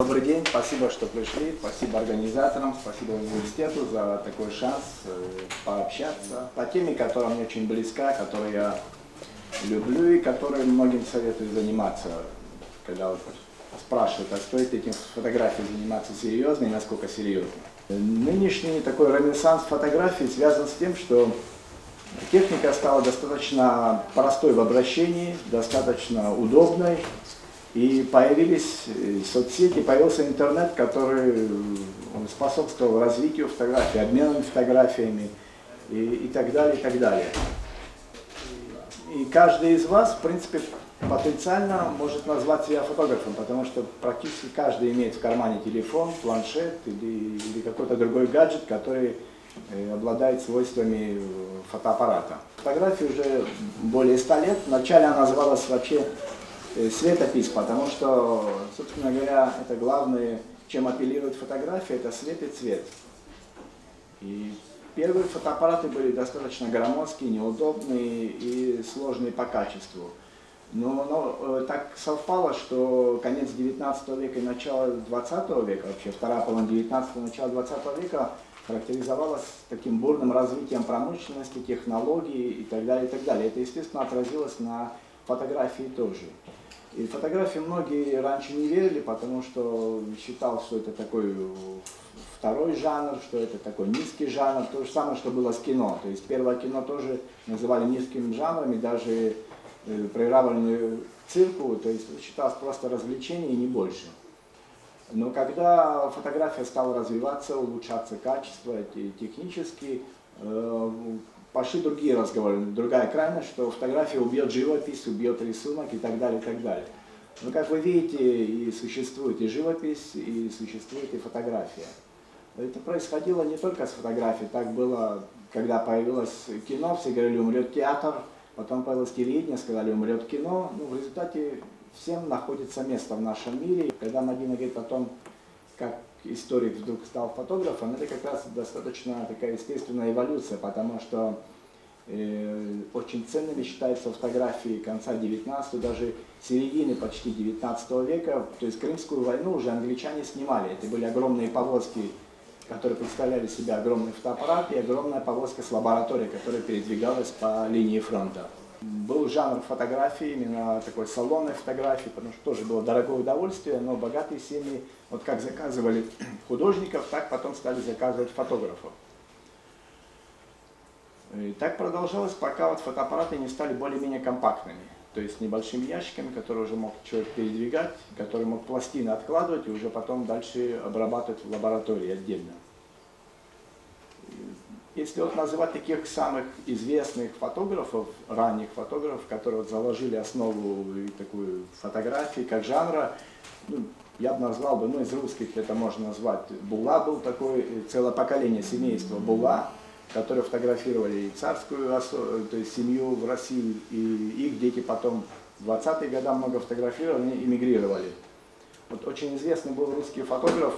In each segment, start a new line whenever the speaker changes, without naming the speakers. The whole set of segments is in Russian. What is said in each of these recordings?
Добрый день, спасибо, что пришли, спасибо организаторам, спасибо университету за такой шанс пообщаться по теме, которая мне очень близка, которую я люблю и которой многим советую заниматься, когда вот спрашивают, а стоит этим фотографией заниматься серьезно и насколько серьезно. Нынешний такой ренессанс фотографии связан с тем, что техника стала достаточно простой в обращении, достаточно удобной. И появились соцсети, появился интернет, который способствовал развитию фотографий, обмену фотографиями и так далее, и так далее. И каждый из вас, в принципе, потенциально может назвать себя фотографом, потому что практически каждый имеет в кармане телефон, планшет или какой-то другой гаджет, который обладает свойствами фотоаппарата. Фотография уже более 100 лет. Вначале она называлась вообще светопись, потому что, собственно говоря, это главное, чем апеллирует фотография, это свет и цвет. И первые фотоаппараты были достаточно громоздкие, неудобные и сложные по качеству. Но так совпало, что конец 19 века и начало 20 века, вообще вторая половина 19-го, начало 20 века характеризовалась таким бурным развитием промышленности, технологий и так далее, и так далее. Это, естественно, отразилось на фотографии тоже. И фотографии многие раньше не верили, потому что считал, что это такой второй жанр, что это такой низкий жанр, то же самое, что было с кино. То есть первое кино тоже называли низким жанром, и даже проигравленную цирку, то есть считалось просто развлечение и не больше. Но когда фотография стала развиваться, улучшаться качество и технически, пошли другие разговоры, другая крайность, что фотография убьет живопись, убьет рисунок и так далее, и так далее. Но, как вы видите, и существует и живопись, и существует и фотография. Это происходило не только с фотографией, так было, когда появилось кино, все говорили, умрет театр, потом появилось телевидение, сказали, умрет кино. Ну, в результате всем находится место в нашем мире. Когда Мадина говорит о том, как историк вдруг стал фотографом, это как раз достаточно такая естественная эволюция, потому что очень ценными считаются фотографии конца 19-го, даже середины почти 19 века. То есть Крымскую войну уже англичане снимали. Это были огромные повозки, которые представляли себя огромный фотоаппарат, и огромная повозка с лабораторией, которая передвигалась по линии фронта. Был жанр фотографии, именно такой салонной фотографии, потому что тоже было дорогое удовольствие, но богатые семьи, вот как заказывали художников, так потом стали заказывать фотографов. И так продолжалось, пока вот фотоаппараты не стали более-менее компактными, то есть небольшими ящиками, которые уже мог человек передвигать, который мог пластины откладывать и уже потом дальше обрабатывать в лаборатории отдельно. Если вот называть таких самых известных фотографов, ранних фотографов, которые вот заложили основу такую фотографии как жанра, ну, я бы назвал бы, ну из русских это можно назвать, Була был такой, целое поколение семейства Була, которые фотографировали и царскую, то есть семью в России, и их дети потом в 20-е годы много фотографировали, они эмигрировали. Вот очень известный был русский фотограф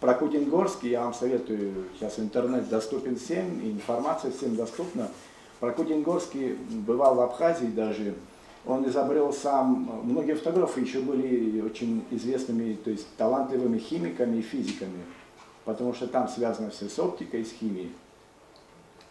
Прокудин-Горский, я вам советую, сейчас интернет доступен всем, и информация всем доступна. Прокудин-Горский бывал в Абхазии даже, он изобрел сам, многие фотографы еще были очень известными, то есть талантливыми химиками и физиками, потому что там связано все с оптикой, с химией.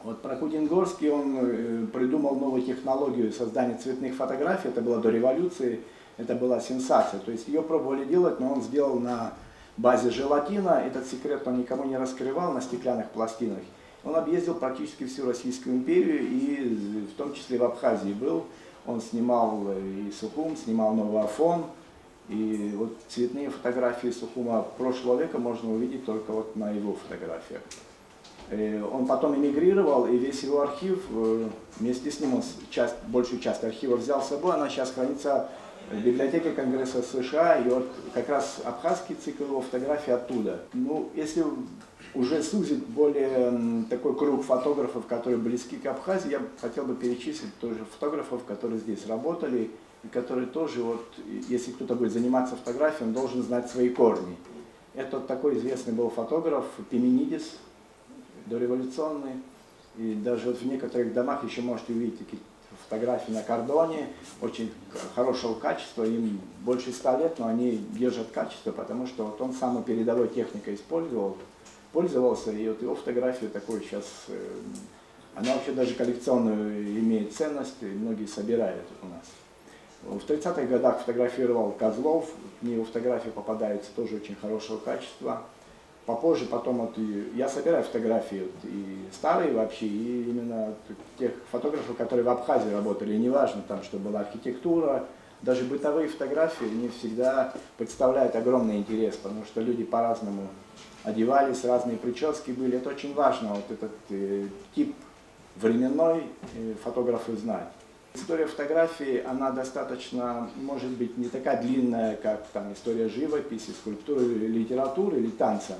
Вот Прокудин-Горский, он придумал новую технологию создания цветных фотографий, это было до революции, это была сенсация, то есть ее пробовали делать, но он сделал на базе желатина, этот секрет он никому не раскрывал на стеклянных пластинах. Он объездил практически всю Российскую империю и в том числе в Абхазии был, он снимал и Сухум, снимал Новый Афон, и вот цветные фотографии Сухума прошлого века можно увидеть только вот на его фотографиях. Он потом эмигрировал, и весь его архив, вместе с ним он большую часть архива взял с собой, она сейчас хранится в библиотеке Конгресса США, и вот как раз абхазский цикл его фотографий оттуда. Ну, если уже сузить более такой круг фотографов, которые близки к Абхазии, я хотел бы перечислить тоже фотографов, которые здесь работали, и которые тоже, вот, если кто-то будет заниматься фотографией, он должен знать свои корни. Это такой известный был фотограф Пименидис, дореволюционный, и даже вот в некоторых домах еще можете увидеть такие фотографии на кордоне, очень хорошего качества, им больше 100 лет, но они держат качество, потому что вот он самой передовой техникой пользовался, и вот его фотографию такой сейчас, она вообще даже коллекционную имеет ценность, и многие собирают у нас. В 30-х годах фотографировал Козлов, в него фотографии попадаются тоже очень хорошего качества. Попозже, потом вот, я собираю фотографии вот, и старые вообще, и именно тех фотографов, которые в Абхазии работали, неважно там, что была архитектура, даже бытовые фотографии не всегда представляют огромный интерес, потому что люди по-разному одевались, разные прически были. Это очень важно, вот этот тип временной фотографы знать. История фотографии, она достаточно, может быть, не такая длинная, как там история живописи, скульптуры, литературы или танца.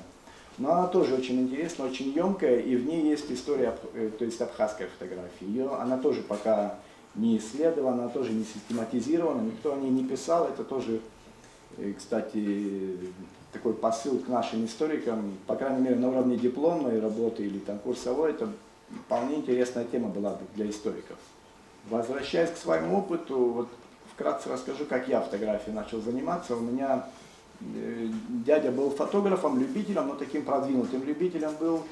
Но она тоже очень интересная, очень емкая, и в ней есть история, то есть абхазская фотография. Она тоже пока не исследована, она тоже не систематизирована, никто о ней не писал. Это тоже, кстати, такой посыл к нашим историкам, по крайней мере, на уровне дипломной работы или там курсовой, это вполне интересная тема была бы для историков. Возвращаясь к своему опыту, вот вкратце расскажу, как я фотографией начал заниматься. У меня дядя был фотографом, любителем, но таким продвинутым любителем был.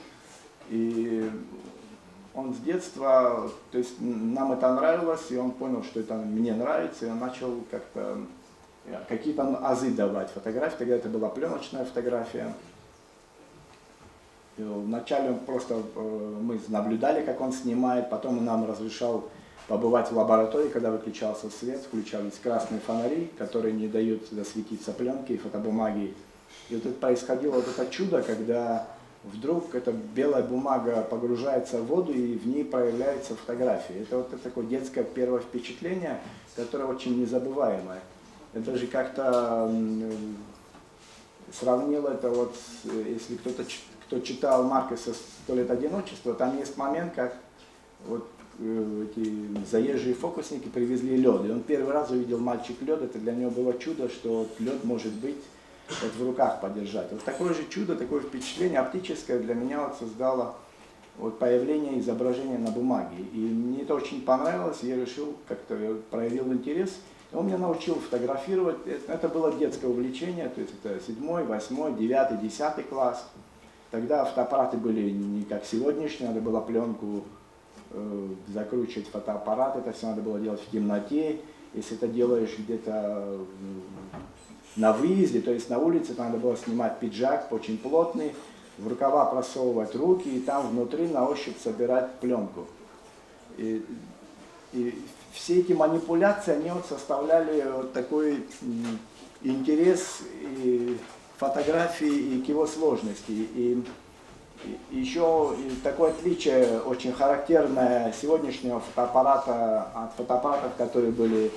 И он с детства, то есть нам это нравилось, и он понял, что это мне нравится, и он начал как-то какие-то азы давать фотографии. Тогда это была пленочная фотография. И вначале просто мы наблюдали, как он снимает, потом он нам разрешал побывать в лаборатории, когда выключался свет, включались красные фонари, которые не дают засветиться пленке и фотобумаге. И вот это происходило вот это чудо, когда вдруг эта белая бумага погружается в воду и в ней проявляется фотография. Это вот такое детское первое впечатление, которое очень незабываемое. Я даже как-то сравнил это вот, если кто читал Маркеса «100 лет одиночества», там есть момент, как вот эти заезжие фокусники привезли лед. И он первый раз увидел мальчик лед, это для него было чудо, что лед может быть вот в руках подержать. Вот такое же чудо, такое впечатление оптическое для меня вот создало вот появление изображения на бумаге. И мне это очень понравилось, я решил, как-то проявил интерес. И он меня научил фотографировать. Это было детское увлечение, то есть это 7, 8, 9, 10 класс. Тогда фотоаппараты были не как сегодняшние, надо было пленку закручивать фотоаппарат, это все надо было делать в темноте. Если это делаешь где-то на выезде, то есть на улице, то надо было снимать пиджак очень плотный, в рукава просовывать руки и там внутри на ощупь собирать пленку. И все эти манипуляции, они вот составляли вот такой интерес и фотографии и к его сложности. И еще такое отличие очень характерное сегодняшнего фотоаппарата от фотоаппаратов, которые были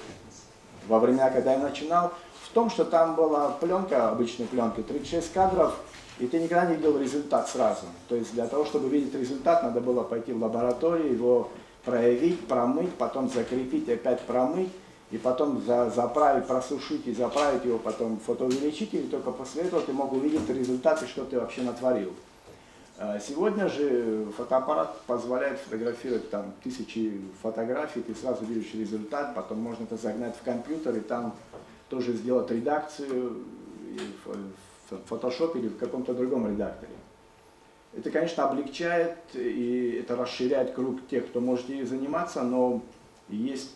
во времена, когда я начинал, в том, что там была пленка, обычная пленка, 36 кадров, и ты никогда не видел результат сразу. То есть для того, чтобы видеть результат, надо было пойти в лабораторию, его проявить, промыть, потом закрепить, опять промыть, и потом заправить, просушить и заправить его потом в фотоувеличитель, и только после этого ты мог увидеть результаты, что ты вообще натворил. Сегодня же фотоаппарат позволяет фотографировать там тысячи фотографий, ты сразу видишь результат, потом можно это загнать в компьютер и там тоже сделать редакцию в Photoshop или в каком-то другом редакторе. Это, конечно, облегчает и это расширяет круг тех, кто может ей заниматься, но есть,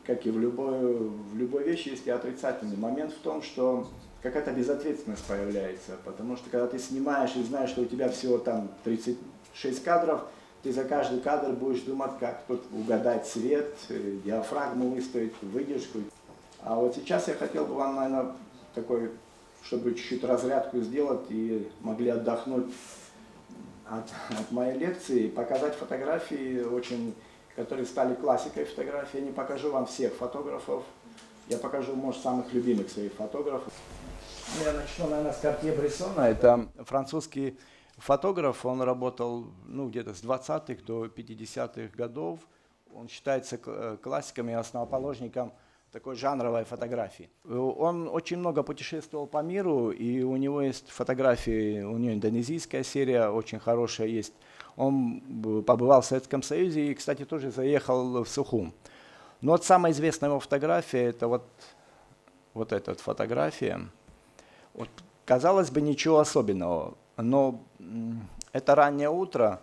как и в любой вещи, есть и отрицательный момент в том, что какая-то безответственность появляется, потому что когда ты снимаешь и знаешь, что у тебя всего там 36 кадров, ты за каждый кадр будешь думать, как тут угадать цвет, диафрагму выставить, выдержку. А вот сейчас я хотел бы вам, наверное, такой, чтобы чуть-чуть разрядку сделать и могли отдохнуть от моей лекции, показать фотографии, которые стали классикой фотографии. Я не покажу вам всех фотографов, я покажу, может, самых любимых своих фотографов. Я начну, наверное, с Картье-Брессона. Это французский фотограф, он работал где-то с 20-х до 50-х годов. Он считается классиком и основоположником такой жанровой фотографии. Он очень много путешествовал по миру, и у него есть фотографии, у него индонезийская серия очень хорошая есть. Он побывал в Советском Союзе и, кстати, тоже заехал в Сухум. Но вот самая известная его фотография, это вот эта вот фотография. Вот, казалось бы, ничего особенного, но это раннее утро,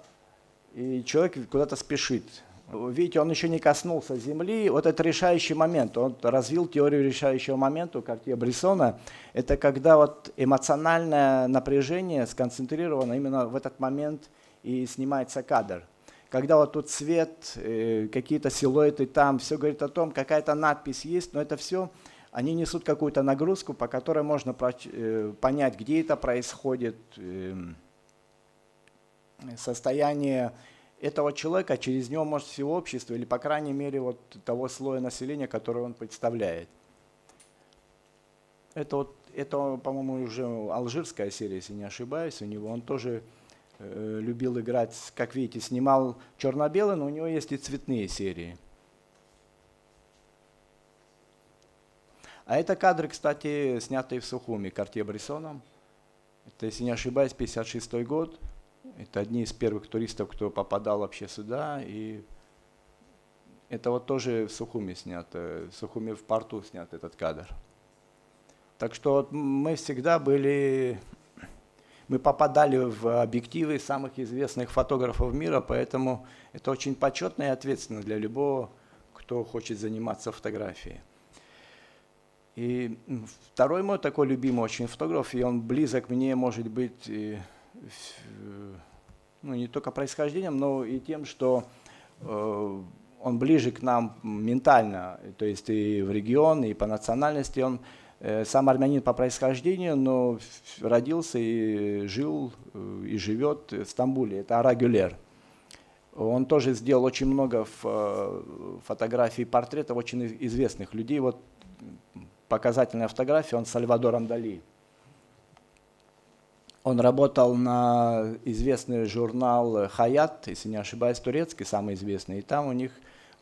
и человек куда-то спешит. Видите, он еще не коснулся земли. Вот это решающий момент. Он развил теорию решающего момента Картье-Брессона. Это когда вот эмоциональное напряжение сконцентрировано именно в этот момент и снимается кадр. Когда вот тут свет, какие-то силуэты там, все говорит о том, какая-то надпись есть, но это все, они несут какую-то нагрузку, по которой можно понять, где это происходит, состояние этого человека, через него может всего общества, или, по крайней мере, вот того слоя населения, который он представляет. Это, по-моему, уже алжирская серия, если не ошибаюсь, у него. Он тоже любил играть, как видите, снимал черно-белый, но у него есть и цветные серии. А это кадры, кстати, снятые в Сухуми Картье-Брессоном. Это, если не ошибаюсь, 1956 год. Это одни из первых туристов, кто попадал вообще сюда. И это вот тоже в Сухуми снято, в Сухуми в порту снят этот кадр. Так что вот мы всегда мы попадали в объективы самых известных фотографов мира, поэтому это очень почетно и ответственно для любого, кто хочет заниматься фотографией. И второй мой такой любимый очень фотограф, и он близок мне, может быть, ну, не только происхождением, но и тем, что он ближе к нам ментально, то есть и в регион, и по национальности. Он сам армянин по происхождению, но родился и жил, и живет в Стамбуле. Это Ара Гюлер. Он тоже сделал очень много фотографий, портретов очень известных людей. Вот показательная фотография, он с Сальвадором Дали. Он работал на известный журнал «Хаят», если не ошибаюсь, турецкий, самый известный. И там у них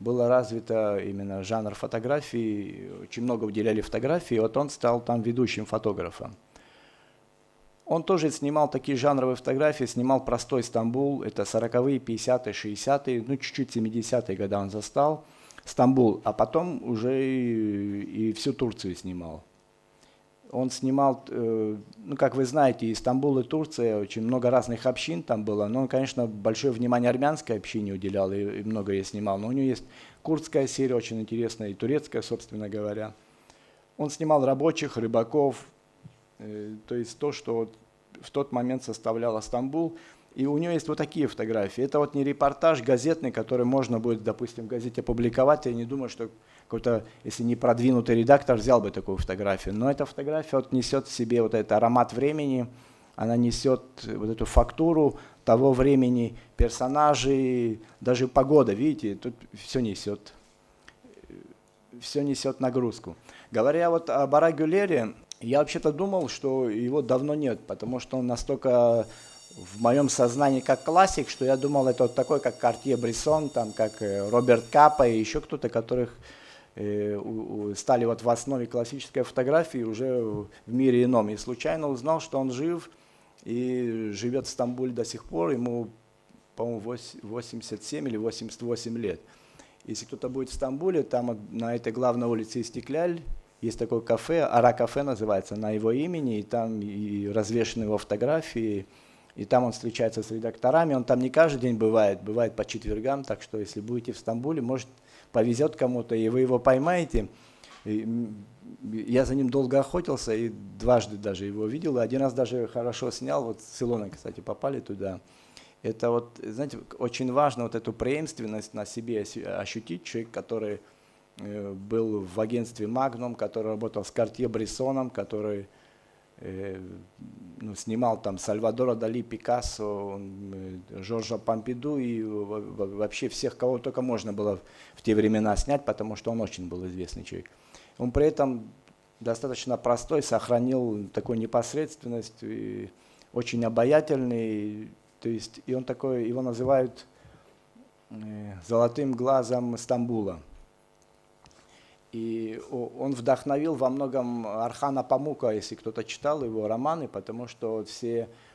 было развито именно жанр фотографии, очень много уделяли фотографии, и вот он стал там ведущим фотографом. Он тоже снимал такие жанровые фотографии, снимал простой Стамбул, это 40-е, 50-е, 60-е, ну чуть-чуть 70-е годы он застал Стамбул, а потом уже и всю Турцию снимал. Он снимал, ну, как вы знаете, и Стамбул, и Турция, очень много разных общин там было. Но он, конечно, большое внимание армянской общине уделял, и много я снимал. Но у него есть курдская серия, очень интересная, и турецкая, собственно говоря. Он снимал рабочих, рыбаков, то есть то, что вот в тот момент составляло Стамбул. И у него есть вот такие фотографии. Это вот не репортаж газетный, который можно будет, допустим, в газете опубликовать. Я не думаю, что какой-то, если не продвинутый редактор, взял бы такую фотографию. Но эта фотография вот несет в себе вот этот аромат времени, она несет вот эту фактуру того времени, персонажей, даже погода, видите, тут все несет нагрузку. Говоря вот об Ара Гюлере, я вообще-то думал, что его давно нет, потому что он настолько в моем сознании как классик, что я думал, это вот такой, как Картье-Брессон, там, как Роберт Капа и еще кто-то, которых стали вот в основе классической фотографии уже в мире ином. И случайно узнал, что он жив и живет в Стамбуле до сих пор, ему, по-моему, 87 или 88 лет. Если кто-то будет в Стамбуле, там на этой главной улице Истикляль есть такое кафе, Ара-кафе называется, на его имени, и там и развешаны его фотографии, и там он встречается с редакторами, он там не каждый день бывает по четвергам, так что если будете в Стамбуле, может повезет кому-то, и вы его поймаете. Я за ним долго охотился, и дважды даже его видел, и один раз даже хорошо снял, вот с Илоной, кстати, попали туда. Это вот, знаете, очень важно вот эту преемственность на себе ощутить, человек, который был в агентстве Magnum, который работал с Картье-Брессоном, который снимал там Сальвадора Дали, Пикассо, Жоржа Помпиду и вообще всех, кого только можно было в те времена снять, потому что он очень был известный человек. Он при этом достаточно простой, сохранил такую непосредственность, и очень обаятельный, то есть и он такой, его называют золотым глазом Стамбула. И он вдохновил во многом Орхана Памука, если кто-то читал его романы, потому что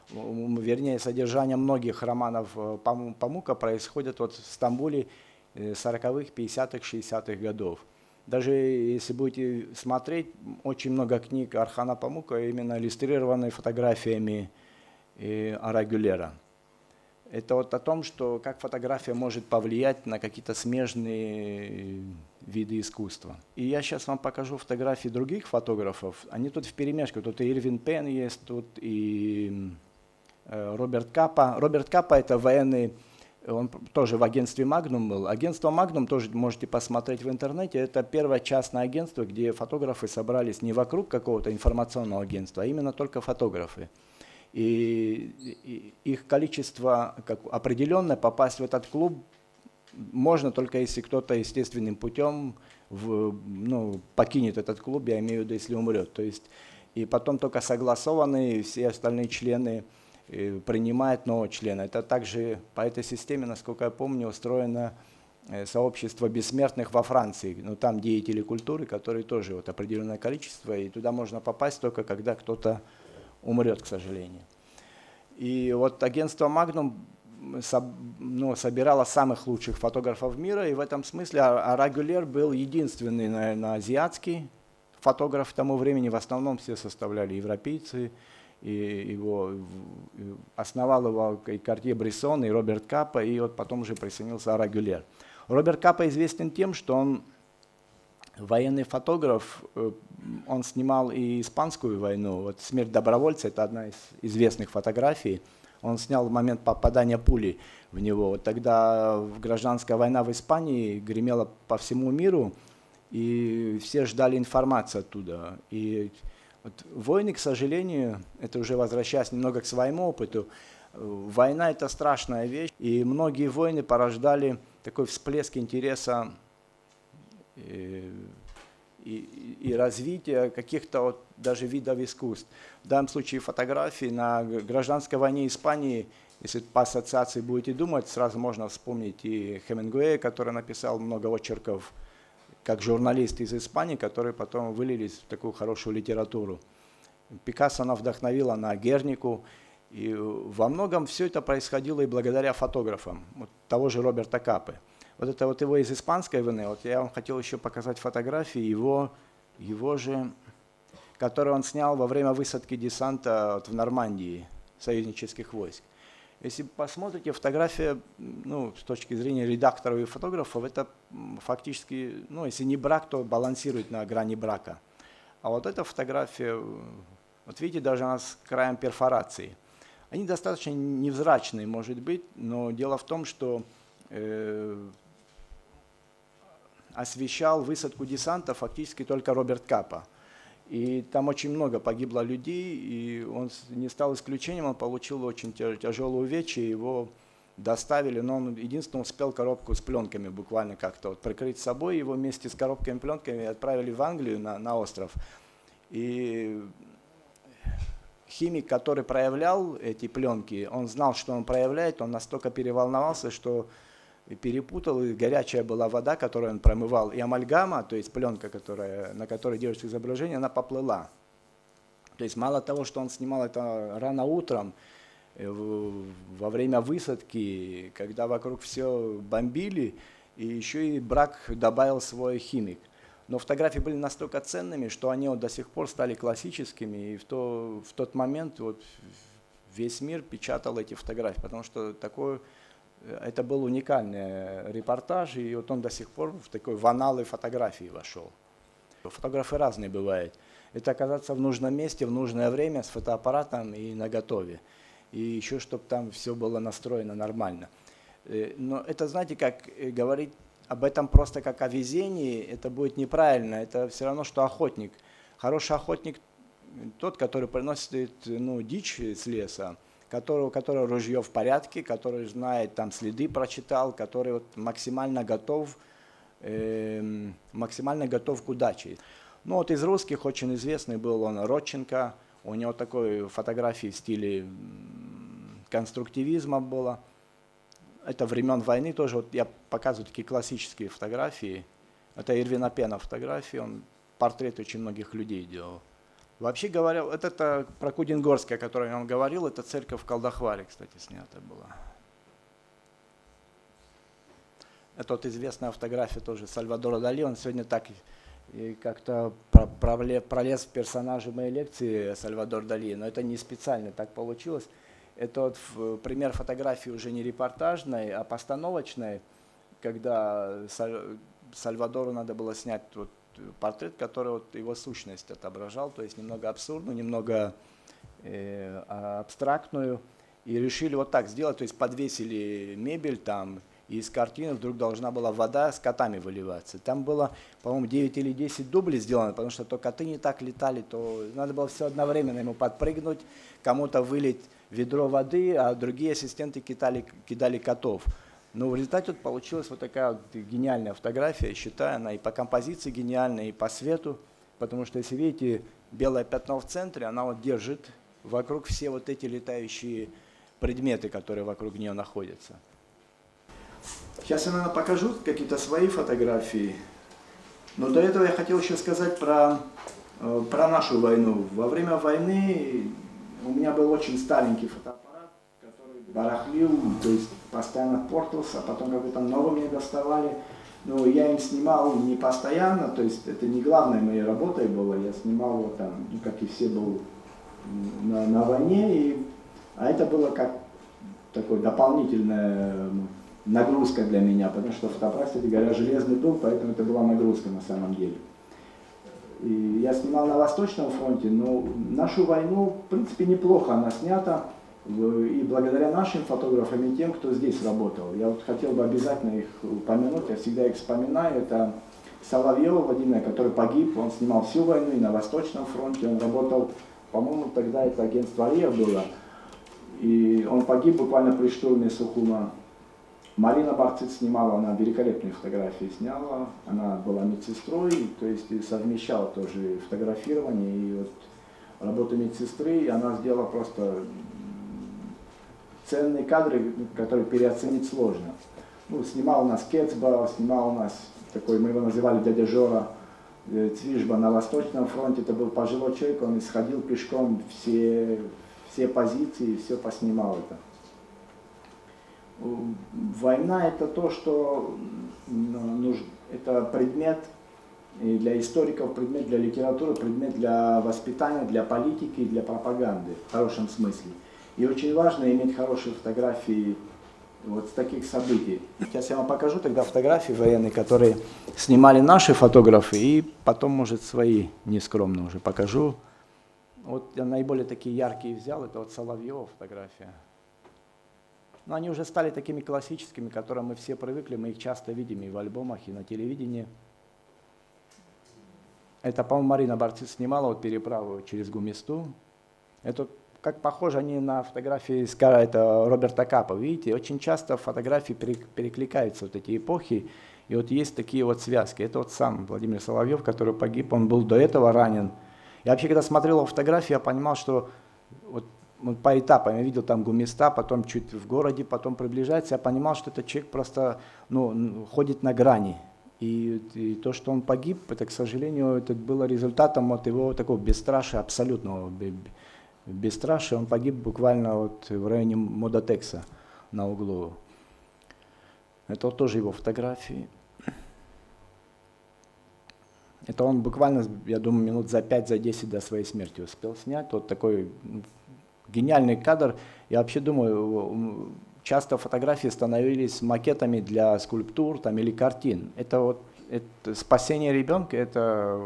содержание многих романов Памука происходит вот в Стамбуле 40-х, 50-х, 60-х годов. Даже если будете смотреть, очень много книг Орхана Памука именно иллюстрированы фотографиями Ара Гюлера. Это вот о том, что как фотография может повлиять на какие-то смежные виды искусства. И я сейчас вам покажу фотографии других фотографов. Они тут вперемешку. Тут и Ирвин Пен есть, тут и Роберт Капа. Роберт Капа — это военный, он тоже в агентстве Magnum был. Агентство Magnum тоже можете посмотреть в интернете. Это первое частное агентство, где фотографы собрались не вокруг какого-то информационного агентства, а именно только фотографы. И их количество как определенное, попасть в этот клуб можно только если кто-то естественным путем покинет этот клуб, я имею в виду, если умрет. То есть, и потом только согласованные все остальные члены принимают нового члена. Это также по этой системе, насколько я помню, устроено сообщество бессмертных во Франции. Ну, там деятели культуры, которые тоже вот определенное количество, и туда можно попасть только когда кто-то умрет, к сожалению. И вот агентство Magnum собирало самых лучших фотографов мира, и в этом смысле Ара Гюлер был единственный, наверное, азиатский фотограф к тому времени. В основном все составляли европейцы, и его основал его и Картье-Брессон, и Роберт Капа, и вот потом уже присоединился Ара Гюлер. Роберт Капа известен тем, что он военный фотограф, он снимал и испанскую войну. Вот «Смерть добровольца» — это одна из известных фотографий. Он снял в момент попадания пули в него. Вот тогда гражданская война в Испании гремела по всему миру, и все ждали информации оттуда. И вот войны, к сожалению, это уже возвращаясь немного к своему опыту, война — это страшная вещь, и многие войны порождали такой всплеск интереса и развитие каких-то вот даже видов искусств. В данном случае фотографии на гражданской войне Испании, если по ассоциации будете думать, сразу можно вспомнить и Хемингуэя, который написал много очерков, как журналист из Испании, которые потом вылились в такую хорошую литературу. Пикассо она вдохновила на Гернику, и во многом все это происходило и благодаря фотографам, вот того же Роберта Капы. Вот это вот его из испанской войны. Вот я вам хотел еще показать фотографии его же, которые он снял во время высадки десанта в Нормандии союзнических войск. Если посмотрите, фотография, с точки зрения редакторов и фотографов, это фактически, если не брак, то балансирует на грани брака. А вот эта фотография, вот видите, даже она с краем перфорации. Они достаточно невзрачные, может быть, но дело в том, что освещал высадку десанта фактически только Роберт Капа. И там очень много погибло людей, и он не стал исключением, он получил очень тяжелые увечья, его доставили, но он единственно успел коробку с пленками буквально как-то вот прикрыть собой, его вместе с коробками пленками отправили в Англию на остров. И химик, который проявлял эти пленки, он знал, что он проявляет, он настолько переволновался, что перепутал, и горячая была вода, которую он промывал, и амальгама, то есть пленка, на которой делается изображение, она поплыла. То есть мало того, что он снимал это рано утром, во время высадки, когда вокруг все бомбили, и еще и брак добавил свой химик. Но фотографии были настолько ценными, что они вот до сих пор стали классическими, и в тот момент вот весь мир печатал эти фотографии, потому что это был уникальный репортаж, и вот он до сих пор в аналы фотографии вошел. Фотографы разные бывают. Это оказаться в нужном месте, в нужное время с фотоаппаратом и наготове. И еще, чтобы там все было настроено нормально. Но это, знаете, как говорить об этом просто как о везении, это будет неправильно. Это все равно, что охотник. Хороший охотник тот, который приносит дичь с леса, который ружье в порядке, который знает, там следы прочитал, который вот максимально готов к удаче. Ну вот из русских очень известный был он Родченко, у него такой фотографии в стиле конструктивизма было. Это времен войны тоже, вот я показываю такие классические фотографии. Это Ирвина Пена фотографии, он портрет очень многих людей делал. Вообще говоря, вот это про Кудингорское, о которой он говорил, это церковь в Колдахваре, кстати, снята была. Это вот известная фотография тоже Сальвадора Дали. Он сегодня так как-то пролез в персонажи моей лекции Сальвадор Дали, но это не специально так получилось. Это вот пример фотографии уже не репортажной, а постановочной, когда Сальвадору надо было снять вот портрет, который вот его сущность отображал, то есть немного абсурдную, немного абстрактную. И решили вот так сделать, то есть подвесили мебель там, и из картины вдруг должна была вода с котами выливаться. Там было, по-моему, 9 или 10 дублей сделано, потому что то коты не так летали, то надо было все одновременно ему подпрыгнуть, кому-то вылить ведро воды, а другие ассистенты кидали котов. Но в результате вот получилась вот такая вот гениальная фотография, я считаю, она и по композиции гениальная, и по свету, потому что, если видите, белое пятно в центре, она вот держит вокруг все вот эти летающие предметы, которые вокруг нее находятся. Сейчас я, наверное, покажу какие-то свои фотографии. Но до этого я хотел еще сказать про нашу войну. Во время войны у меня был очень старенький фотоаппарат, который барахлил, то есть постоянно портился, а потом какой-то новый мне доставали. Но я им снимал не постоянно, то есть это не главной моей работой было. Я снимал его там, ну, как и все, был на войне, а это было как такой дополнительная нагрузка для меня, потому что фотоаппарат, кстати говоря, железный был, поэтому это была нагрузка на самом деле. И я снимал на Восточном фронте, но нашу войну, в принципе, неплохо она снята, и благодаря нашим фотографам и тем, кто здесь работал. Я вот хотел бы обязательно их упомянуть, я всегда их вспоминаю. Это Соловьева Владимир, который погиб, он снимал всю войну и на Восточном фронте, он работал, по-моему, тогда это агентство АРИА было, и он погиб буквально при штурме Сухума. Марина Барциц снимала, она великолепные фотографии сняла, она была медсестрой, то есть и совмещала тоже фотографирование и вот работу медсестры, и она сделала просто ценные кадры, которые переоценить сложно. Ну, снимал у нас Кецба, снимал у нас такой, мы его называли дядя Жора, Цвижба на Восточном фронте, это был пожилой человек, он исходил пешком все позиции, все поснимал это. Война это то, что это предмет для историков, предмет для литературы, предмет для воспитания, для политики и для пропаганды в хорошем смысле. И очень важно иметь хорошие фотографии вот с таких событий. Сейчас я вам покажу тогда фотографии военные, которые снимали наши фотографы, и потом, может, свои нескромно уже покажу. Вот я наиболее такие яркие взял, это вот Соловьева фотография. Но они уже стали такими классическими, к которым мы все привыкли, мы их часто видим и в альбомах, и на телевидении. Это, по-моему, Марина Барциц снимала вот переправу через Гумисту. Это как похоже они на фотографии это Роберта Капа, видите, очень часто фотографии перекликаются вот эти эпохи, и вот есть такие вот связки. Это вот сам Владимир Соловьев, который погиб, он был до этого ранен. Я вообще, когда смотрел его фотографии, я понимал, что вот по этапам, я видел там Гумиста, потом чуть в городе, потом приближается, я понимал, что этот человек просто ходит на грани. И то, что он погиб, это, к сожалению, это было результатом вот его такого бесстрашия, абсолютного бесстрашия. Он погиб буквально вот в районе Модотекса на углу. Это вот тоже его фотографии. Это он буквально, я думаю, минут за 5-10 до своей смерти успел снять. Вот такой гениальный кадр. Я вообще думаю, часто фотографии становились макетами для скульптур там, или картин. Это спасение ребенка, это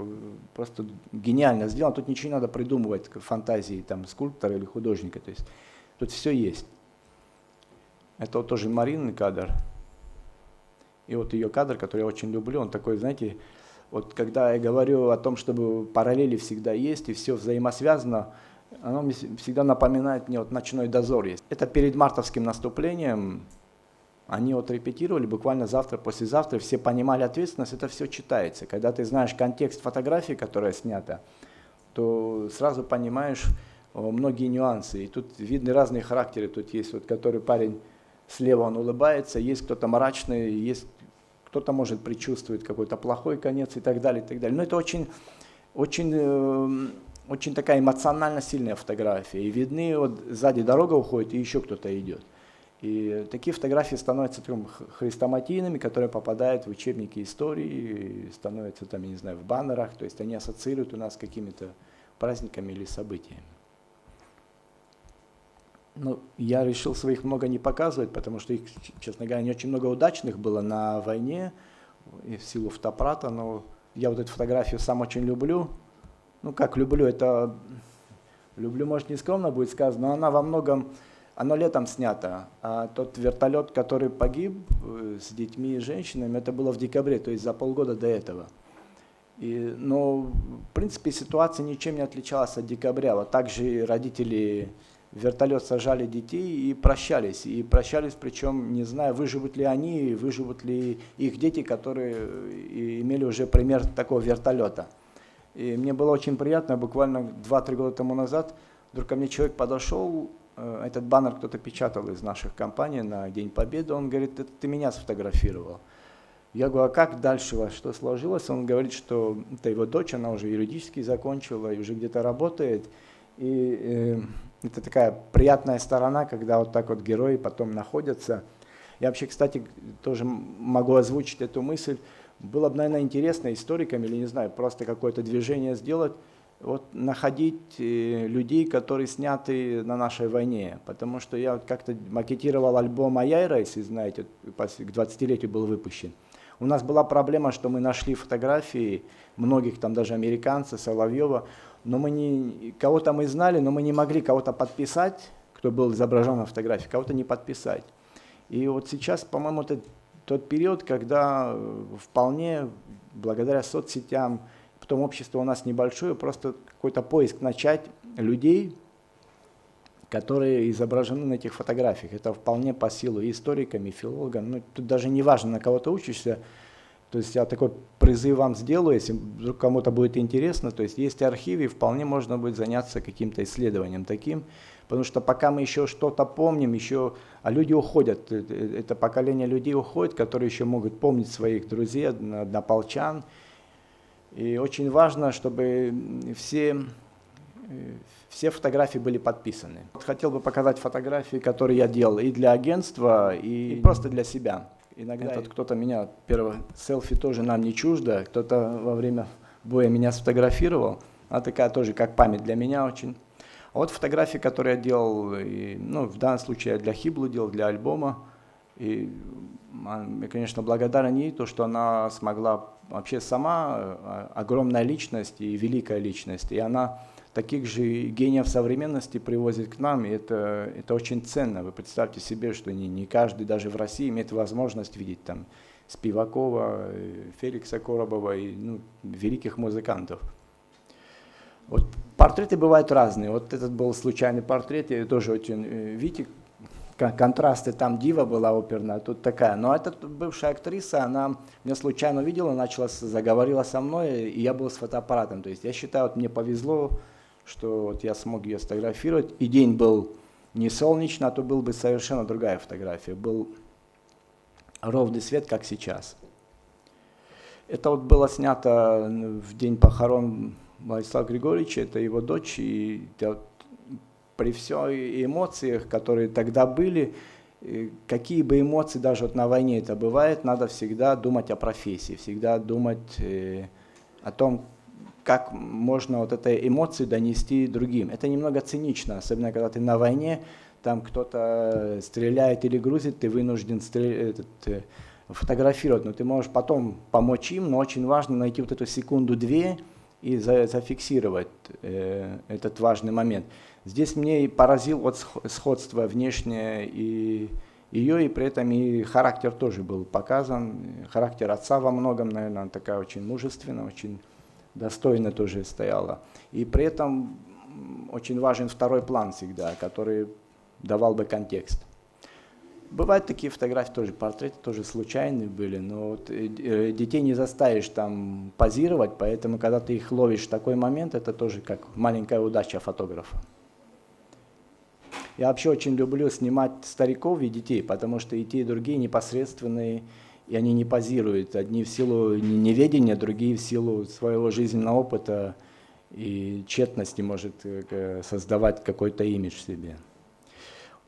просто гениально сделано. Тут ничего не надо придумывать фантазии там, скульптора или художника. То есть, тут все есть. Это вот тоже Маринный кадр. И вот ее кадр, который я очень люблю, он такой, знаете, вот когда я говорю о том, чтобы параллели всегда есть и все взаимосвязано, оно мне всегда напоминает мне вот «Ночной дозор» есть. Это перед мартовским наступлением, они вот репетировали буквально завтра, послезавтра, все понимали ответственность, это все читается. Когда ты знаешь контекст фотографии, которая снята, то сразу понимаешь многие нюансы. И тут видны разные характеры, тут есть вот который парень слева, он улыбается, есть кто-то мрачный, есть кто-то может предчувствовать какой-то плохой конец и так далее, и так далее. Но это очень такая эмоционально сильная фотография. И видны, вот сзади дорога уходит, и еще кто-то идет.
И такие фотографии становятся хрестоматийными, которые попадают в учебники истории, становятся там, я не знаю, в баннерах, то есть они ассоциируют у нас с какими-то праздниками или событиями. Ну, я решил своих много не показывать, потому что их, честно говоря, не очень много удачных было на войне, и в силу фотоаппарата, но я вот эту фотографию сам очень люблю. Ну, как люблю, это люблю, может, не скромно будет сказано, но она во многом, оно летом снято, а тот вертолет, который погиб с детьми и женщинами, это было в декабре, то есть за полгода до этого. Но, в принципе, ситуация ничем не отличалась от декабря. Вот так же родители в вертолет сажали детей и прощались. И прощались, причем не зная, выживут ли они, выживут ли их дети, которые имели уже пример такого вертолета. И мне было очень приятно, буквально 2-3 года тому назад, вдруг ко мне человек подошел, этот баннер кто-то печатал из наших компаний на День Победы, он говорит, это ты меня сфотографировал. Я говорю, а как дальше у вас, что сложилось? Он говорит, что это его дочь, она уже юридически закончила и уже где-то работает. И это такая приятная сторона, когда вот так вот герои потом находятся. Я вообще, кстати, тоже могу озвучить эту мысль. Было бы, наверное, интересно историкам, или, не знаю, просто какое-то движение сделать, вот находить людей, которые сняты на нашей войне. Потому что я вот как-то макетировал альбом «Аяйра», если знаете, к 20-летию был выпущен. У нас была проблема, что мы нашли фотографии многих, там даже американцев, Соловьева, но кого-то мы знали, но мы не могли кого-то подписать, кто был изображен на фотографии, кого-то не подписать. И вот сейчас, по-моему, это тот период, когда вполне благодаря соцсетям, потом общество у нас небольшое, просто какой-то поиск начать людей, которые изображены на этих фотографиях. Это вполне по силу и историкам, и филологам. Ну, тут даже не важно, на кого ты учишься. То есть я такой призыв вам сделаю, если вдруг кому-то будет интересно. То есть есть архивы, вполне можно будет заняться каким-то исследованием таким. Потому что пока мы еще что-то помним, а люди уходят. Это поколение людей уходит, которые еще могут помнить своих друзей, однополчан. И очень важно, чтобы все фотографии были подписаны. Хотел бы показать фотографии, которые я делал и для агентства, и просто для себя. Иногда кто-то меня, первое, селфи тоже нам не чуждо, кто-то во время боя меня сфотографировал, она такая тоже как память для меня очень. А вот фотографии, которые я делал, в данном случае я для Хиблу делал, для альбома, и я, конечно, благодарен ей, то, что она смогла вообще сама, огромная личность и великая личность, и она таких же гениев современности привозит к нам, и это очень ценно. Вы представьте себе, что не каждый даже в России имеет возможность видеть там Спивакова, Феликса Коробова и великих музыкантов. Вот портреты бывают разные. Вот этот был случайный портрет, я тоже очень, видите, контрасты, там дива была оперная, тут такая. Но эта бывшая актриса, она меня случайно увидела, заговорила со мной, и я был с фотоаппаратом. То есть я считаю, вот мне повезло, что вот я смог ее сфотографировать, и день был не солнечный, а то был бы совершенно другая фотография. Был ровный свет, как сейчас. Это вот было снято в день похорон Владислава Григорьевича, это его дочь, и при всех эмоциях, которые тогда были, какие бы эмоции даже вот на войне это бывает, надо всегда думать о профессии, всегда думать о том, как можно вот этой эмоции донести другим. Это немного цинично, особенно когда ты на войне, там кто-то стреляет или грузит, ты вынужден фотографировать, но ты можешь потом помочь им, но очень важно найти вот эту секунду-две и зафиксировать этот важный момент. Здесь мне и поразил вот сходство внешнее и ее, и при этом и характер тоже был показан. Характер отца во многом, наверное, она такая очень мужественная, очень достойно тоже стояла. И при этом очень важен второй план всегда, который давал бы контекст. Бывают такие фотографии, тоже портреты, тоже случайные были, но вот детей не заставишь там позировать, поэтому когда ты их ловишь в такой момент, это тоже как маленькая удача фотографа. Я вообще очень люблю снимать стариков и детей, потому что и те, и другие непосредственные, и они не позируют. Одни в силу неведения, другие в силу своего жизненного опыта и тщетности может создавать какой-то имидж себе.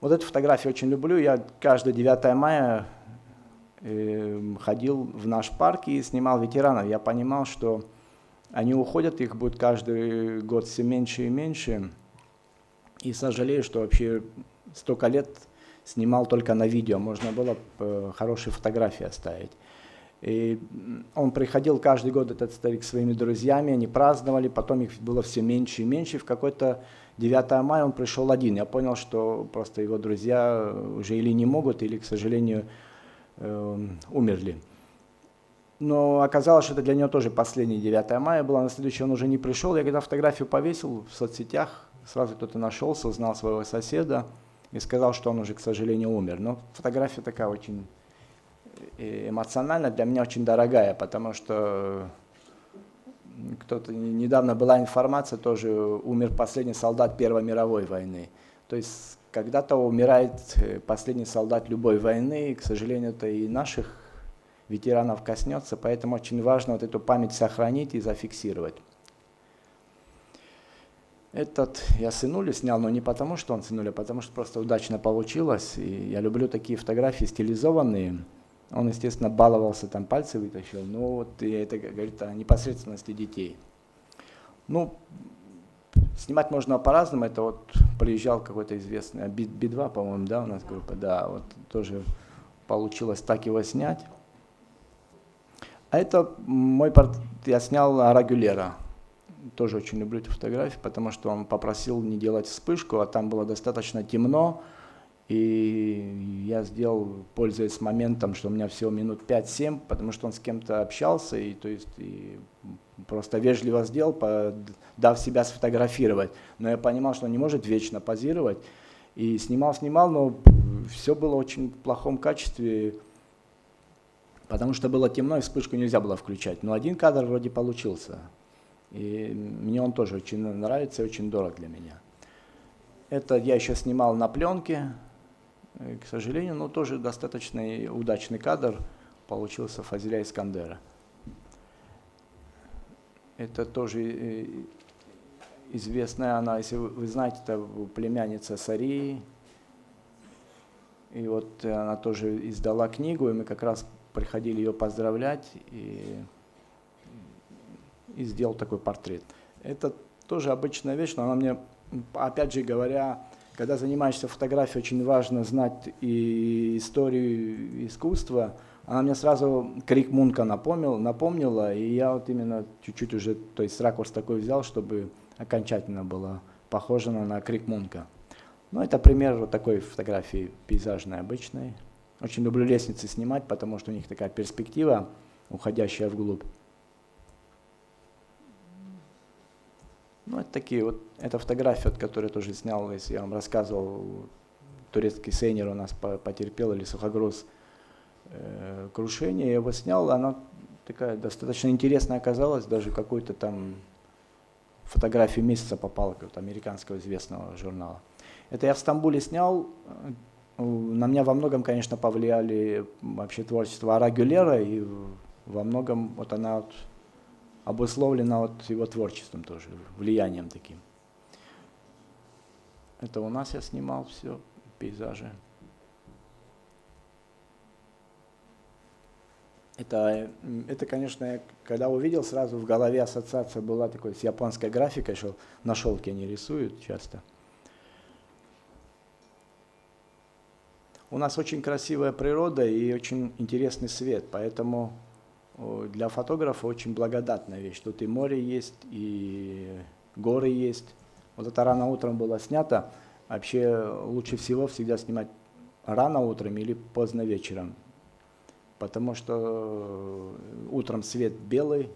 Вот эту фотографию очень люблю. Я каждое 9 мая ходил в наш парк и снимал ветеранов. Я понимал, что они уходят, их будет каждый год все меньше и меньше. И сожалею, что вообще столько лет снимал только на видео. Можно было хорошие фотографии оставить. И он приходил каждый год, этот старик, своими друзьями, они праздновали, потом их было все меньше и меньше. В какой-то 9 мая он пришел один. Я понял, что просто его друзья уже или не могут, или, к сожалению, умерли. Но оказалось, что это для него тоже последний 9 мая было. На следующий он уже не пришел. Я когда фотографию повесил в соцсетях, сразу кто-то нашелся, узнал своего соседа и сказал, что он уже, к сожалению, умер. Но фотография такая очень эмоционально для меня очень дорогая, потому что кто-то недавно была информация, тоже умер последний солдат Первой мировой войны. То есть когда-то умирает последний солдат любой войны, и, к сожалению, это и наших ветеранов коснется, поэтому очень важно вот эту память сохранить и зафиксировать. Этот я сынулю снял, но не потому, что он сынуля, а потому что просто удачно получилось. И я люблю такие фотографии стилизованные. Он, естественно, баловался, там пальцы вытащил, но вот и это говорит о непосредственности детей. Ну, снимать можно по-разному. Это вот приезжал какой-то известный, Би-2, по-моему, да, у нас группа, да, вот тоже получилось так его снять. А это мой портрет, я снял Арагюлера. Тоже очень люблю эту фотографию, потому что он попросил не делать вспышку, а там было достаточно темно. И я сделал, пользуясь моментом, что у меня всего минут 5-7, потому что он с кем-то общался, и, то есть, и просто вежливо сделал, дав себя сфотографировать. Но я понимал, что он не может вечно позировать. И снимал, но все было в очень плохом качестве, потому что было темно, и вспышку нельзя было включать. Но один кадр вроде получился. И мне он тоже очень нравится и очень дорог для меня. Это я еще снимал на пленке. К сожалению, но тоже достаточно удачный кадр получился Фазиля Искандера. Это тоже известная она, если вы знаете, это племянница Сарии. И вот она тоже издала книгу, и мы как раз приходили ее поздравлять и сделал такой портрет. Это тоже обычная вещь, но она мне, опять же говоря, когда занимаешься фотографией, очень важно знать и историю искусства. Она мне сразу Крик Мунка напомнила, и я вот именно чуть-чуть уже, то есть ракурс такой взял, чтобы окончательно было похоже на Крик Мунка. Ну, это пример вот такой фотографии пейзажной, обычной. Очень люблю лестницы снимать, потому что у них такая перспектива, уходящая вглубь. Ну, это такие вот, это фотография, которую я тоже снял, если я вам рассказывал, турецкий сейнер у нас потерпел, или сухогруз, крушение, я его снял, она такая достаточно интересная оказалась, даже какую-то там фотографию месяца попала, какого-то американского известного журнала. Это я в Стамбуле снял, на меня во многом, конечно, повлияли вообще творчество Арагюлера, и во многом вот она вот обусловлена вот его творчеством тоже, влиянием таким. Это у нас я снимал все, пейзажи. Это, конечно, я когда увидел, сразу в голове ассоциация была такой с японской графикой, что на шелке они рисуют часто. У нас очень красивая природа и очень интересный свет, поэтому для фотографа очень благодатная вещь. Тут и море есть, и горы есть. Вот это рано утром было снято. Вообще лучше всего всегда снимать рано утром или поздно вечером. Потому что утром свет белый.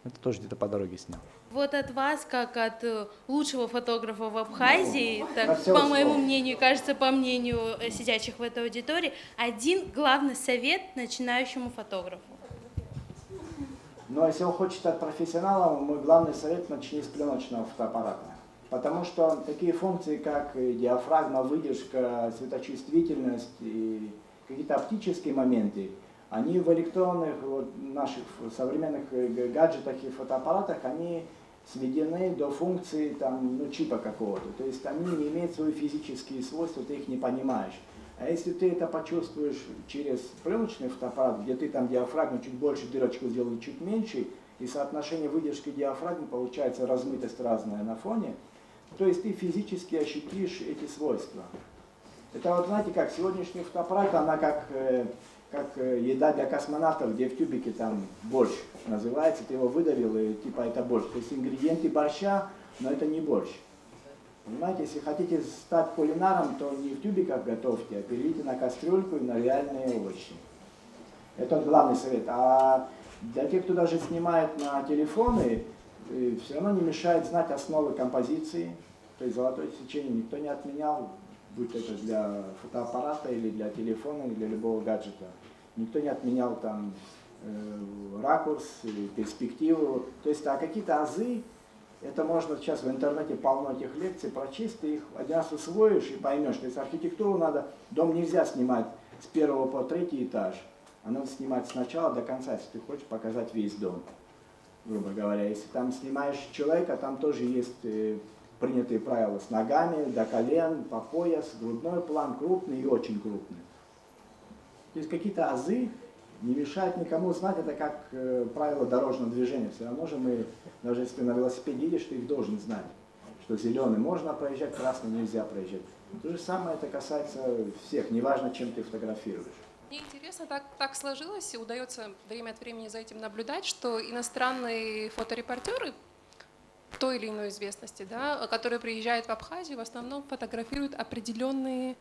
Это тоже где-то по дороге снял.
Вот от вас, как от лучшего фотографа в Абхазии, так, по моему мнению, кажется, по мнению сидящих в этой аудитории, один главный совет начинающему фотографу.
Но если он хочет стать профессионалом, мой главный совет — начни с пленочного фотоаппарата. Потому что такие функции, как диафрагма, выдержка, светочувствительность и какие-то оптические моменты, они в электронных вот, наших современных гаджетах и фотоаппаратах, они сведены до функции там, ну, чипа какого-то. То есть они не имеют свои физические свойства, ты их не понимаешь. А если ты это почувствуешь через пленочный фотоаппарат, где ты там диафрагму чуть больше, дырочку сделал чуть меньше, и соотношение выдержки диафрагмы получается размытость разная на фоне, то есть ты физически ощутишь эти свойства. Это вот знаете как, сегодняшний фотоаппарат, она как еда для космонавтов, где в тюбике там борщ называется, ты его выдавил и типа это борщ. То есть ингредиенты борща, но это не борщ. Понимаете, если хотите стать кулинаром, то не в тюбиках готовьте, а перейдите на кастрюльку и на реальные овощи. Это главный совет. А для тех, кто даже снимает на телефоны, все равно не мешает знать основы композиции. То есть золотое сечение никто не отменял, будь это для фотоаппарата или для телефона, или для любого гаджета. Никто не отменял там ракурс, перспективу. То есть какие-то азы, это можно сейчас в интернете полно этих лекций прочесть, ты их один раз усвоишь и поймешь. То есть архитектуру надо, дом нельзя снимать с первого по третий этаж, а надо снимать с начала до конца, если ты хочешь показать весь дом, грубо говоря. Если там снимаешь человека, там тоже есть принятые правила с ногами, до колен, по пояс, грудной план, крупный и очень крупный. То есть какие-то азы не мешают никому знать, это как правило дорожного движения. Все равно же мы, даже если ты на велосипеде едешь, ты их должен знать, что зеленый можно проезжать, красный нельзя проезжать. То же самое это касается всех, неважно, чем ты фотографируешь.
Мне интересно, так сложилось, и удается время от времени за этим наблюдать, что иностранные фоторепортеры той или иной известности, да, которые приезжают в Абхазию, в основном фотографируют определенные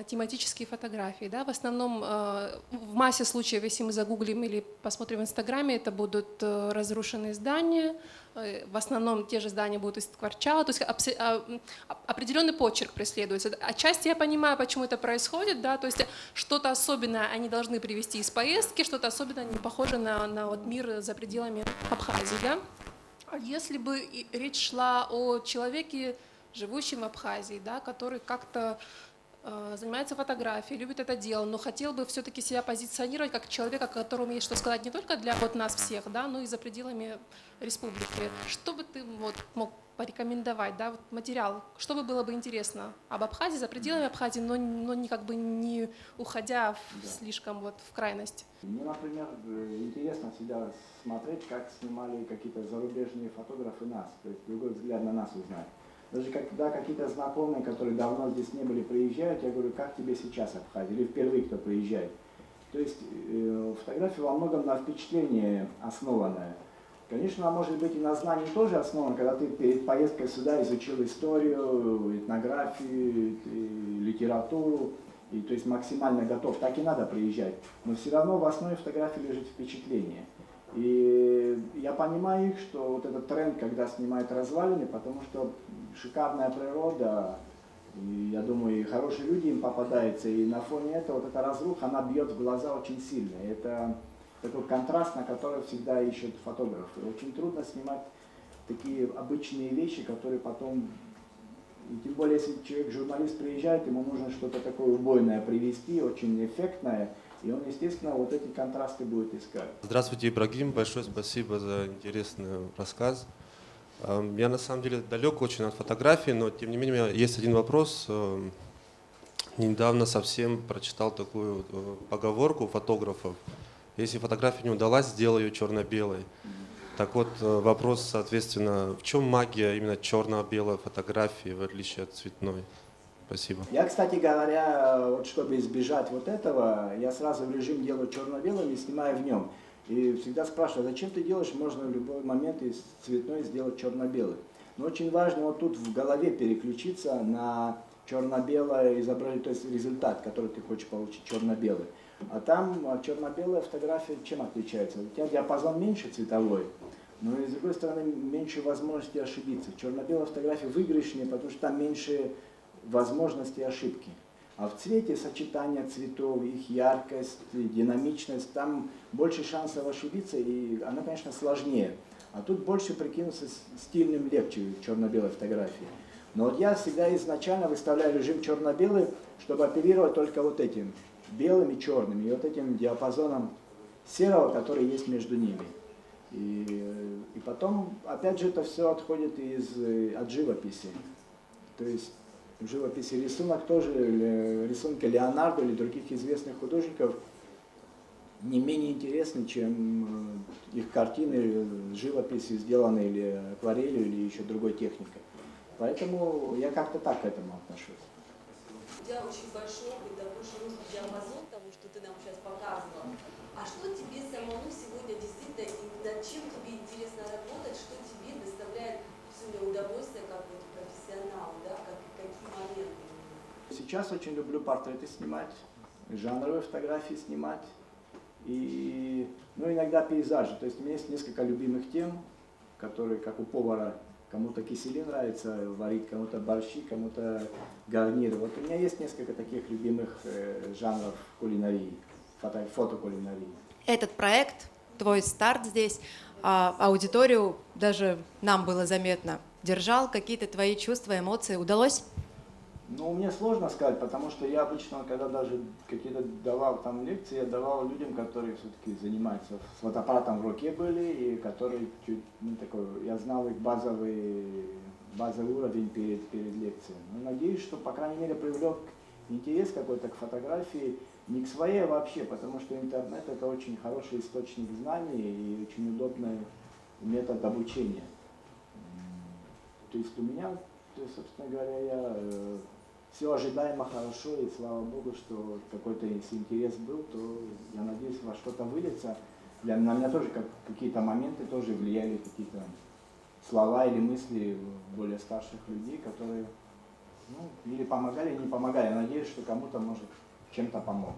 тематические фотографии. Да? В основном, в массе случаев, если мы загуглим или посмотрим в Инстаграме, это будут разрушенные здания, в основном те же здания будут из кварчала, то есть определенный почерк преследуется. Отчасти я понимаю, почему это происходит, да? То есть что-то особенное они должны привезти из поездки, что-то особенное не похоже на вот мир за пределами Абхазии. Да? А если бы речь шла о человеке, живущем в Абхазии, да, который как-то занимается фотографией, любит это дело, но хотел бы все-таки себя позиционировать как человека, которому есть что сказать не только для вот нас всех, да, но и за пределами республики. Что бы ты вот мог порекомендовать, да, вот материал, что бы было бы интересно об Абхазии, за пределами Абхазии, но не как бы не уходя слишком вот в крайность?
Мне, например, интересно всегда смотреть, как снимали какие-то зарубежные фотографы нас, то есть другой взгляд на нас узнать. Даже когда какие-то знакомые, которые давно здесь не были, приезжают, я говорю, как тебе сейчас Абхазия, или впервые кто приезжает. То есть фотография во многом на впечатлении основанная. Конечно, она может быть и на знании тоже основана, когда ты перед поездкой сюда изучил историю, этнографию, литературу, и то есть максимально готов, так и надо приезжать. Но все равно в основе фотографии лежит впечатление. И я понимаю их, что вот этот тренд, когда снимают развалины, потому что шикарная природа, и я думаю, и хорошие люди им попадаются, и на фоне этого вот эта разруха, она бьет в глаза очень сильно. И это такой контраст, на который всегда ищут фотографы. Очень трудно снимать такие обычные вещи, которые потом, и тем более, если человек, журналист приезжает, ему нужно что-то такое убойное привезти, очень эффектное, и он, естественно, вот эти контрасты будет искать.
Здравствуйте, Ибрагим. Большое спасибо за интересный рассказ. Я на самом деле далек очень от фотографии, но тем не менее у меня есть один вопрос. Недавно совсем прочитал такую поговорку фотографов. Если фотография не удалась, сделай ее черно-белой. Так вот, вопрос, соответственно, в чем магия именно черно-белой фотографии, в отличие от цветной? Спасибо.
Я, кстати говоря, вот чтобы избежать вот этого, я сразу в режим делаю черно-белым и снимаю в нем. И всегда спрашиваю, зачем ты делаешь, можно в любой момент из цветной сделать черно-белый. Но очень важно вот тут в голове переключиться на черно-белое изображение, то есть результат, который ты хочешь получить, черно-белый. А там черно-белая фотография чем отличается? У тебя диапазон меньше цветовой, но и с другой стороны меньше возможности ошибиться. Черно-белая фотография выигрышнее, потому что там меньше возможности ошибки. А в цвете сочетание цветов, их яркость, динамичность, там больше шансов ошибиться, и она, конечно, сложнее. А тут больше прикинуться стильным легче в черно-белой фотографии. Но вот я всегда изначально выставляю режим черно-белый, чтобы оперировать только вот этим, белым и черным, и вот этим диапазоном серого, который есть между ними. И потом, опять же, это все отходит от живописи. То есть в живописи рисунок тоже, рисунки Леонардо или других известных художников не менее интересны, чем их картины, живописи, сделанные или акварелью, или еще другой техникой. Поэтому я как-то так к этому отношусь.
У тебя очень большой опыт, такой широкий диапазон того, что ты нам сейчас показывал. А что тебе самому сегодня действительно, и над чем тебе интересно работать, что тебе доставляет сегодня удовольствие как вот профессионалу, да, какие моменты?
Сейчас очень люблю портреты снимать, жанровые фотографии снимать, и иногда пейзажи. То есть у меня есть несколько любимых тем, которые, как у повара, кому-то кисели нравится варить, кому-то борщи, кому-то гарниры. Вот у меня есть несколько таких любимых жанров кулинарии, фотокулинарии.
Этот проект, твой старт здесь, аудиторию, даже нам было заметно, держал, какие-то твои чувства, эмоции, удалось?
Ну, мне сложно сказать, потому что я обычно, когда даже какие-то давал там лекции, я давал людям, которые все-таки занимаются, с фотоаппаратом в руке были, и которые чуть, я знал их базовый уровень перед лекцией. Но надеюсь, что, по крайней мере, привлек интерес какой-то к фотографии, не к своей вообще, потому что интернет это очень хороший источник знаний и очень удобный метод обучения. То есть у меня, собственно говоря, все ожидаемо хорошо, и слава Богу, что какой-то, если интерес был, то я надеюсь, во что-то выльется. На меня тоже какие-то моменты тоже влияли какие-то слова или мысли более старших людей, которые или помогали, или не помогали. Я надеюсь, что кому-то, может, чем-то помог.